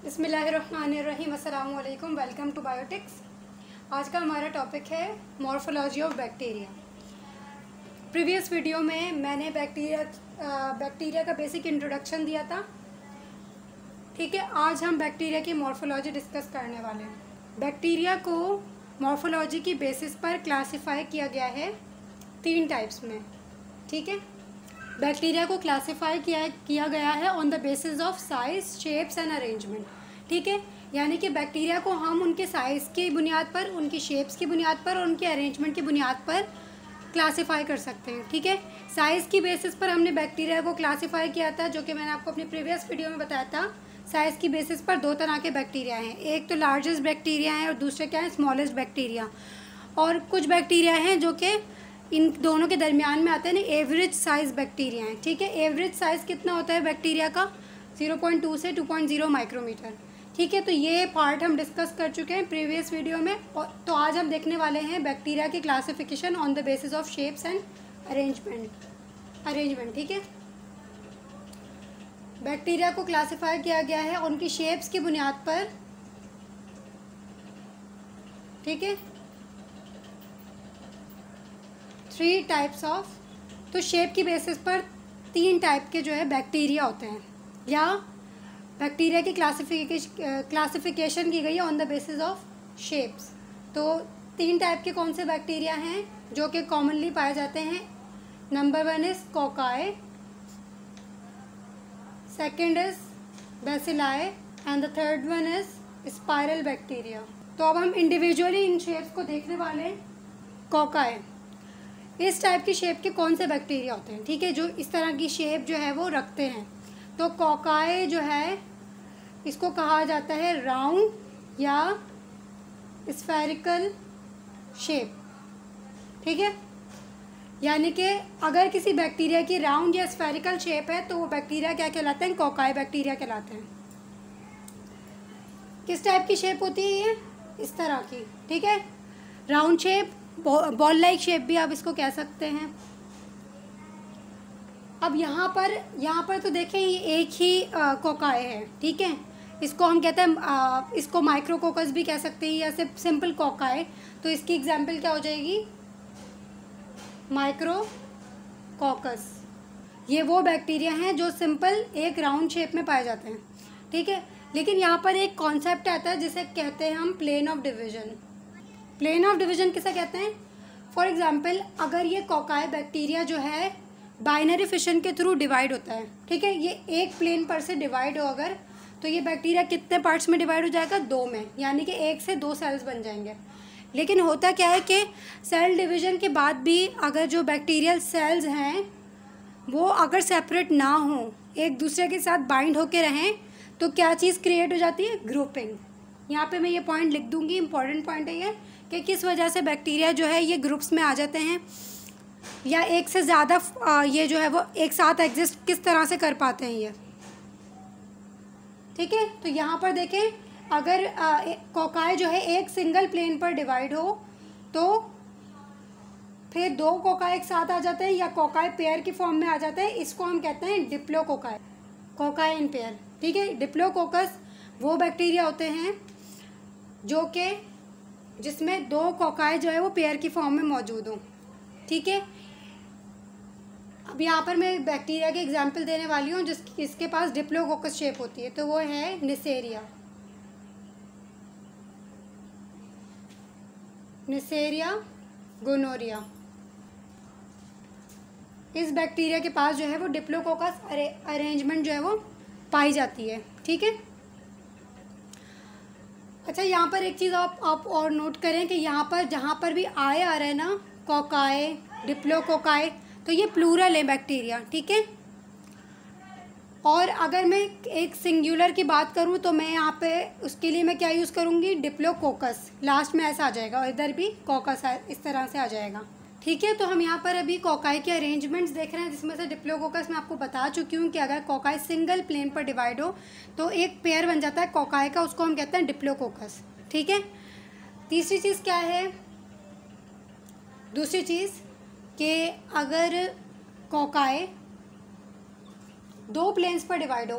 बिस्मिल्लाहिर्रहमानिर्रहीम, अस्सलाम वालेकुम, वेलकम टू बायोटिक्स। आज का हमारा टॉपिक है morphology of bacteria. Previous video में मैंने बैक्टीरिया का बेसिक इंट्रोडक्शन दिया था। ठीक है, आज हम बैक्टीरिया की मॉर्फोलॉजी डिस्कस करने वाले हैं। बैक्टीरिया को मॉर्फोलॉजी की बेसिस पर क्लासिफाई किया गया है 3 टाइप्स में। ठीक है, बैक्टीरिया को क्लासिफाई किया गया है on the basis of size, shapes and arrangement. ठीक है, यानी कि बैक्टीरिया को हम उनके साइज़ की बुनियाद पर, उनकी शेप्स की बुनियाद पर और उनके अरेंजमेंट की बुनियाद पर क्लासिफाई कर सकते हैं। ठीक है, साइज़ की बेसिस पर हमने बैक्टीरिया को क्लासिफाई किया था, जो कि मैंने आपको अपनी प्रीवियस वीडियो में बताया था। साइज़ की बेसिस पर 2 तरह के बैक्टीरिया हैं, एक तो लार्जेस्ट बैक्टीरिया हैं और दूसरे क्या है, स्मॉलेस्ट बैक्टीरिया। और कुछ बैक्टीरिया हैं जो कि इन दोनों के दरमियान में आते हैं ना, एवरेज साइज़ बैक्टीरिया हैं। ठीक है, एवरेज साइज़ कितना होता है बैक्टीरिया का? 0.2 से 2.0 माइक्रोमीटर। ठीक है, तो ये पार्ट हम डिस्कस कर चुके हैं प्रीवियस वीडियो में। और तो आज हम देखने वाले हैं बैक्टीरिया की classification on the basis of shapes and arrangement. ठीक है, बैक्टीरिया को क्लासिफाई किया गया है उनकी शेप्स की बुनियाद पर। ठीक है, 3 टाइप्स ऑफ, तो शेप की बेसिस पर 3 टाइप के जो है बैक्टीरिया होते हैं, या बैक्टीरिया की क्लासिफिकेशन की गई है on the basis of shapes. तो 3 टाइप के कौन से बैक्टीरिया हैं जो कि कॉमनली पाए जाते हैं? Number 1 is cocci, second is bacilli and the third one is spiral bacteria. तो अब हम इंडिविजुअली इन शेप्स को देखने वाले हैं। कोकाई, इस टाइप की शेप के कौन से बैक्टीरिया होते हैं? ठीक है, जो इस तरह की शेप जो है वो रखते हैं। तो कोकाई जो है इसको कहा जाता है राउंड या स्फेरिकल शेप। ठीक है, यानी कि अगर किसी बैक्टीरिया की राउंड या स्फेरिकल शेप है तो वो बैक्टीरिया क्या कहलाते हैं? कोकाई बैक्टीरिया कहलाते हैं। किस टाइप की शेप होती है ये? इस तरह की। ठीक है, round shape, ball like shape भी आप इसको कह सकते हैं। अब यहाँ पर तो देखें ये एक ही कोकाई है। ठीक है, इसको हम कहते हैं इसको माइक्रोकोकस भी कह सकते हैं या सिर्फ सिंपल कोकाई। तो इसकी एग्जांपल क्या हो जाएगी? माइक्रोकोकस। ये वो बैक्टीरिया हैं जो सिंपल एक राउंड शेप में पाए जाते हैं। ठीक है, लेकिन यहाँ पर एक कॉन्सेप्ट आता है जिसे कहते हैं हम plane of division. Plane of division किसे कहते हैं? फॉर एग्जांपल, अगर ये कोकाई बैक्टीरिया जो है बाइनरी फिशन के थ्रू डिवाइड होता है। ठीक है, ये एक प्लेन पर से डिवाइड हो अगर, तो ये बैक्टीरिया कितने पार्ट्स में डिवाइड हो जाएगा? 2 में, यानी कि 1 से 2 सेल्स बन जाएंगे। लेकिन होता क्या है कि सेल डिवीजन के बाद भी अगर जो बैक्टीरियल सेल्स हैं वो अगर सेपरेट ना हो, एक दूसरे के साथ बाइंड होके रहें, तो क्या चीज़ क्रिएट हो जाती है? ग्रुपिंग। यहाँ पे मैं ये पॉइंट लिख दूँगी, इंपॉर्टेंट पॉइंट है ये, कि किस वजह से बैक्टीरिया जो है ये ग्रुप्स में आ जाते हैं, या एक से ज़्यादा ये जो है वो एक साथ एग्जिस्ट किस तरह से कर पाते हैं ये। ठीक है, तो यहाँ पर देखें, अगर कोकाई जो है एक सिंगल प्लेन पर डिवाइड हो तो फिर 2 कोकाई एक साथ आ जाते हैं या कोकाई पेयर की फॉर्म में आ जाते हैं। इसको हम कहते हैं डिप्लोकोकाई, कोकाई इन पेयर। ठीक है, डिप्लोकोकस वो बैक्टीरिया होते हैं जो कि जिसमें 2 कोकाई जो है वो पेयर की फॉर्म में मौजूद हों। ठीक है, अब यहाँ पर मैं बैक्टीरिया के एग्जांपल देने वाली हूँ जिसके पास डिप्लोकोकस शेप होती है, तो वो है निसेरिया गोनोरिया। इस बैक्टीरिया के पास जो है वो डिप्लोकोकस अरेंजमेंट जो है वो पाई जाती है। ठीक है, अच्छा, यहाँ पर एक चीज़ आप और नोट करें कि यहाँ पर जहाँ पर भी आए आ रहा है ना, कोकाई, डिप्लोकोकाई, तो ये प्लूरल है बैक्टीरिया। ठीक है, और अगर मैं एक सिंगुलर की बात करूँ तो मैं यहाँ पे उसके लिए मैं क्या यूज़ करूँगी? डिप्लोकोकस। लास्ट में ऐसा आ जाएगा और इधर भी कोकस इस तरह से आ जाएगा। ठीक है, तो हम यहाँ पर अभी कोकाई के अरेंजमेंट्स देख रहे हैं, जिसमें से डिप्लोकोकस मैं आपको बता चुकी हूँ कि अगर कोकाई सिंगल प्लेन पर डिवाइड हो तो एक पेयर बन जाता है कोकाई का, उसको हम कहते हैं डिप्लोकोकस। ठीक है, तीसरी चीज़ क्या है? दूसरी चीज़ कि अगर कोकाई 2 प्लेन्स पर डिवाइड हो,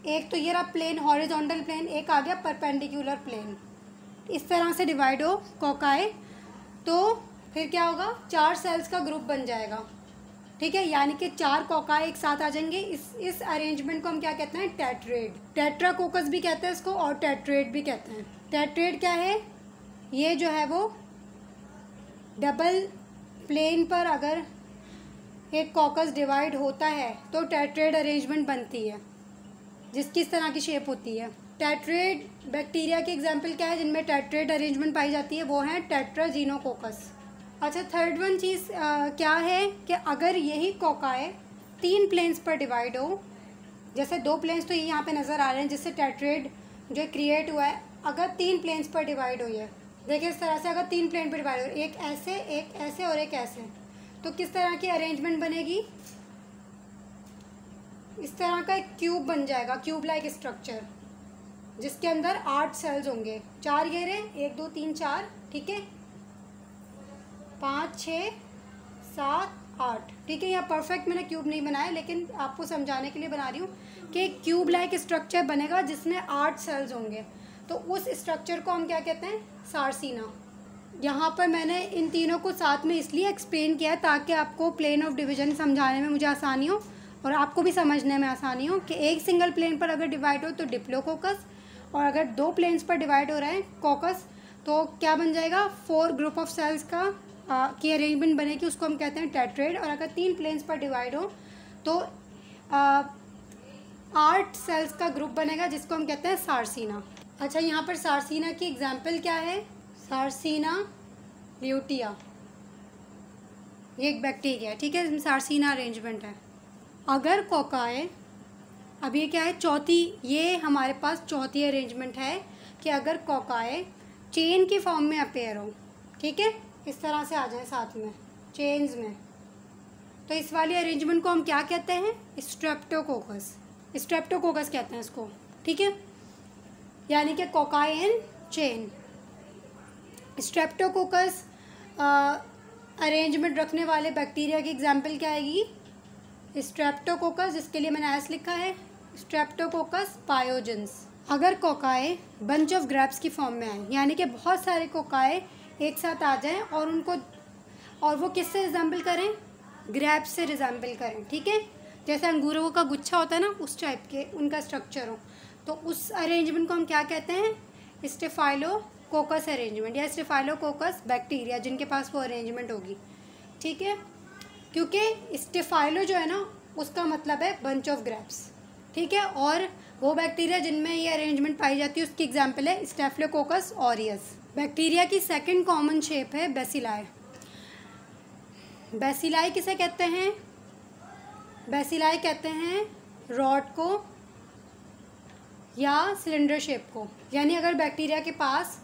एक तो ये रहा प्लेन हॉरिजॉन्टल प्लेन, एक आ गया परपेंडिकुलर प्लेन, इस तरह से डिवाइड हो कोकाए तो फिर क्या होगा, 4 सेल्स का ग्रुप बन जाएगा, ठीक है। यानी कि 4 कोकाए एक साथ आ जाएंगे। इस अरेंजमेंट को हम क्या कहते हैं, टेट्रेड, टेट्राकोकस भी कहते हैं इसको और टेट्रेड भी कहते हैं। टेट्रेड क्या है, ये जो है वो डबल प्लेन पर अगर एक कोकस डिवाइड होता है तो टेट्रेड अरेंजमेंट बनती है, जिसकी इस तरह की शेप होती है। टेट्रेड बैक्टीरिया के एग्जाम्पल क्या है जिनमें टेट्रेड अरेंजमेंट पाई जाती है, वो है टेट्राजीनोकोकस। अच्छा, थर्ड वन चीज़ क्या है कि अगर यही कोकाए 3 प्लेन्स पर डिवाइड हो, जैसे 2 प्लेन्स तो ये यहाँ पे नज़र आ रहे हैं जिससे टेट्रेड जो क्रिएट हुआ है, अगर 3 प्लेन्स पर डिवाइड हो, ये देखिए इस तरह से अगर 3 प्लेन पर डिवाइड हो, एक ऐसे और एक ऐसे, तो किस तरह की अरेंजमेंट बनेगी, इस तरह का एक क्यूब बन जाएगा, क्यूब लाइक स्ट्रक्चर, जिसके अंदर 8 सेल्स होंगे, 4 घेरे, 1 2 3 4, ठीक है, 5 6 7 8, ठीक है। यहाँ परफेक्ट मैंने क्यूब नहीं बनाया, लेकिन आपको समझाने के लिए बना रही हूँ कि क्यूब लाइक स्ट्रक्चर बनेगा जिसमें 8 सेल्स होंगे, तो उस स्ट्रक्चर को हम क्या कहते हैं, सार्सिना। यहाँ पर मैंने इन तीनों को साथ में इसलिए एक्सप्लेन किया है ताकि आपको प्लेन ऑफ डिवीजन समझाने में मुझे आसानी हो और आपको भी समझने में आसानी हो कि एक सिंगल प्लेन पर अगर डिवाइड हो तो डिप्लोकोकस, और अगर 2 प्लेन्स पर डिवाइड हो रहे हैं कोकस तो क्या बन जाएगा, 4 ग्रुप ऑफ सेल्स का की अरेंजमेंट बनेगी, उसको हम कहते हैं टेट्रेड। और अगर 3 प्लेन्स पर डिवाइड हो तो 8 सेल्स का ग्रुप बनेगा जिसको हम कहते हैं सार्सिना। अच्छा, यहाँ पर सार्सिना की एग्जाम्पल क्या है, सार्सिना ल्यूटिया, ये एक बैक्टीरिया है, ठीक है, इसमें सार्सिना अरेंजमेंट है। अगर कोकाए, अब ये क्या है, चौथी, ये हमारे पास चौथी अरेंजमेंट है कि अगर कोकाए चेन की फॉर्म में अपेयर हो, ठीक है, इस तरह से आ जाए साथ में चेन्स में, तो इस वाली अरेंजमेंट को हम क्या कहते हैं, स्ट्रेप्टोकोकस, स्ट्रेप्टोकोकस कहते हैं इसको, ठीक है, यानी कि cocci in chain. Streptococcus arrangement रखने वाले बैक्टीरिया की एग्जाम्पल क्या आएगी, स्ट्रेप्टोकोकस, जिसके लिए मैंने एस लिखा है, स्ट्रेप्टोकोकस पायोजेंस। अगर कोकाए बंच ऑफ ग्रेप्स की फॉर्म में आए, यानी कि बहुत सारे कोकाए एक साथ आ जाएं और वो किससे रिजेंबल करें, ग्रेप्स से रिजेंबल करें, ठीक है, जैसे अंगूरों का गुच्छा होता है ना, उस टाइप के उनका स्ट्रक्चर हो, तो उस अरेंजमेंट को हम क्या कहते हैं, स्टेफाइलोकोकस अरेंजमेंट या स्टेफाइलोकोकस बैक्टीरिया, जिनके पास वो अरेंजमेंट होगी, ठीक है, क्योंकि स्टेफाइलो जो है ना उसका मतलब है बंच ऑफ ग्रेप्स, ठीक है, और वो बैक्टीरिया जिनमें ये अरेंजमेंट पाई जाती है उसकी एग्जाम्पल है स्टेफिलोकोकस ऑरियस। बैक्टीरिया की सेकंड कॉमन शेप है बेसिलाई। बेसिलाई किसे कहते हैं, बेसिलाई कहते हैं रॉड को या सिलेंडर शेप को, यानी अगर बैक्टीरिया के पास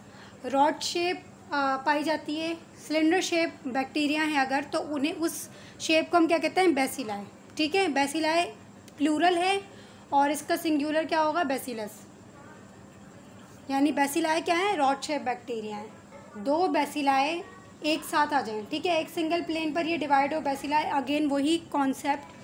रॉड शेप पाई जाती है, सिलेंडर शेप बैक्टीरिया है अगर, तो उन्हें उस शेप को हम क्या कहते हैं, बेसिलाई, ठीक है। बेसिलाई प्लूरल है और इसका सिंगुलर क्या होगा, बेसिलस, यानी बेसिलाई क्या है, रॉड शेप बैक्टीरिया है। 2 बेसिलाई एक साथ आ जाएं, ठीक है, एक सिंगल प्लेन पर ये डिवाइड हो बेसिलाई, अगेन वही कॉन्सेप्ट,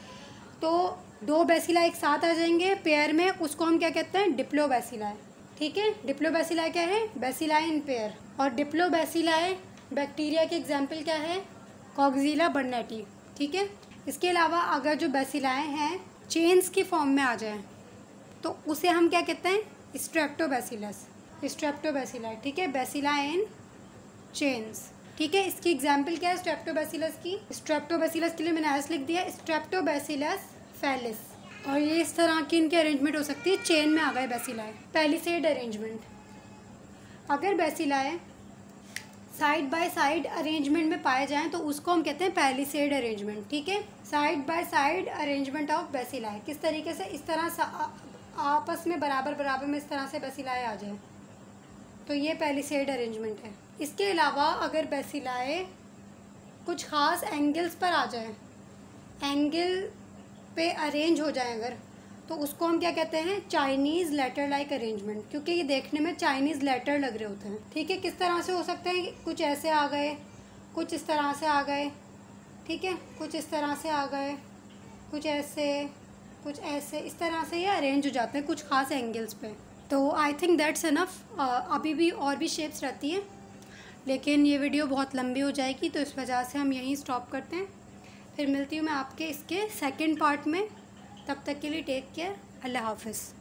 तो 2 बेसिलाई एक साथ आ जाएंगे पेयर में, उसको हम क्या कहते हैं, डिप्लोबेसिलाई, ठीक है। डिप्लोबेसिलाई क्या है, बेसिलाई इन पेयर। और डिप्लोबेसिलाई बैक्टीरिया के एग्जाम्पल क्या है, कॉक्सिला बर्नेटी, ठीक है। इसके अलावा अगर जो बेसिलाई हैं चेन्स की फॉर्म में आ जाए तो उसे हम क्या कहते हैं, स्ट्रेप्टोबैसिलस, स्ट्रेप्टोबैसिलाई, ठीक है, बेसिलाई इन चेन्स, ठीक है। इसकी एग्जाम्पल क्या है स्ट्रेप्टोबैसिलस की, स्ट्रेप्टोबैसिलस के लिए मैंने ऐसे लिख दिया स्ट्रेप्टोबैसिलस फेलिस, और ये इस तरह की इनकी अरेंजमेंट हो सकती है, चेन में आ गए बेसिलाई। पैलिसेड अरेंजमेंट, अगर bacilli side by side arrangement में पाए जाएं तो उसको हम कहते हैं पैलिसेड अरेंजमेंट, ठीक है। Side by side arrangement of bacilli, किस तरीके से, इस तरह से आपस में बराबर बराबर में इस तरह से बेसिलाई आ जाए, तो ये पैलिसेड अरेंजमेंट है। इसके अलावा अगर बेसिलाई कुछ ख़ास एंगल्स पर आ जाए, एंगल पे अरेंज हो जाए अगर, तो उसको हम क्या कहते हैं, चाइनीज़ लेटर लाइक अरेंजमेंट, क्योंकि ये देखने में चाइनीज़ लेटर लग रहे होते हैं, ठीक है। किस तरह से हो सकते हैं, कुछ ऐसे आ गए, कुछ इस तरह से आ गए, ठीक है, कुछ इस तरह से आ गए, कुछ ऐसे, कुछ ऐसे इस तरह से ये अरेंज हो जाते हैं कुछ खास एंगल्स पे। तो आई थिंक दैट्स इनफ। अभी भी और भी शेप्स रहती हैं, लेकिन ये वीडियो बहुत लंबी हो जाएगी, तो इस वजह से हम यहीं स्टॉप करते हैं। फिर मिलती हूँ मैं आपके इसके सेकंड पार्ट में। तब तक के लिए टेक केयर। अल्लाह हाफ़िज़।